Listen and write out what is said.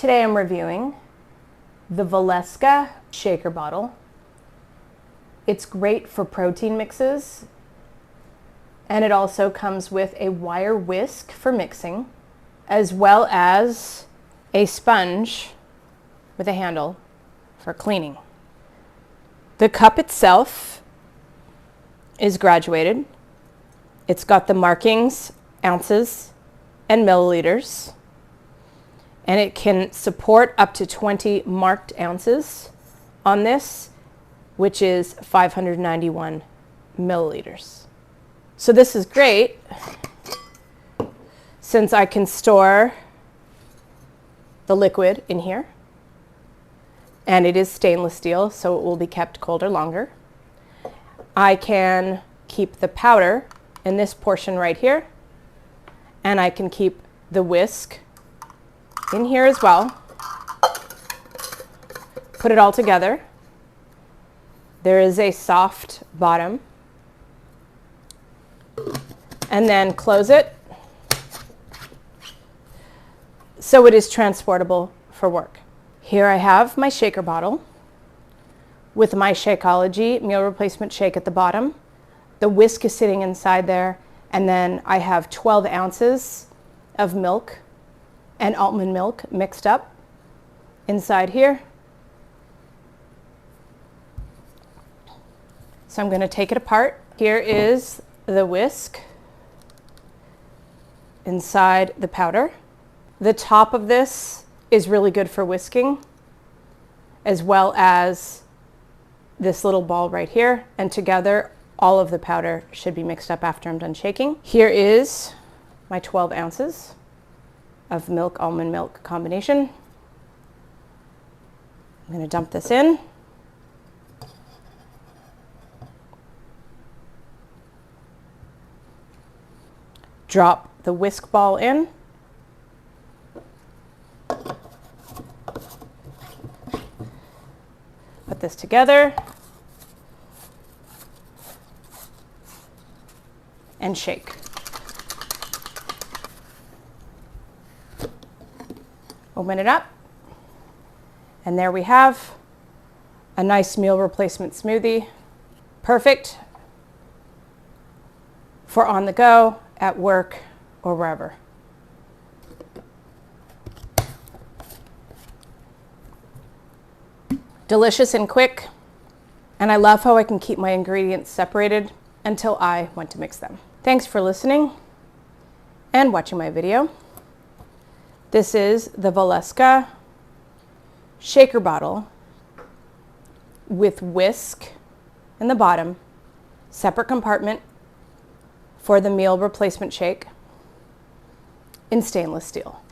Today I'm reviewing the VALESKA shaker bottle. It's great for protein mixes, and it also comes with a wire whisk for mixing, as well as a sponge with a handle for cleaning. The cup itself is graduated. It's got the markings, ounces and milliliters, and it can support up to 20 marked ounces on this, which is 591 milliliters. So this is great since I can store the liquid in here, and it is stainless steel, so it will be kept colder longer. I can keep the powder in this portion right here, and I can keep the whisk in here as well. Put it all together. There is a soft bottom, and then close it so it is transportable for work. Here I have my shaker bottle with my Shakeology meal replacement shake at the bottom. The whisk is sitting inside there, and then I have 12 ounces of milk and almond milk mixed up inside here. So I'm going to take it apart. Here is the whisk inside the powder. The top of this is really good for whisking, as well as this little ball right here, and together all of the powder should be mixed up after I'm done shaking. Here is my 12 ounces of milk almond milk combination. I'm going to dump this in. Drop the whisk ball in. Put this together and shake. Open it up, and there we have a nice meal replacement smoothie. Perfect for on the go, at work, or wherever. Delicious and quick, and I love how I can keep my ingredients separated until I want to mix them. Thanks for listening and watching my video. This is the VALESKA shaker bottle with whisk in the bottom, separate compartment for the meal replacement shake in stainless steel.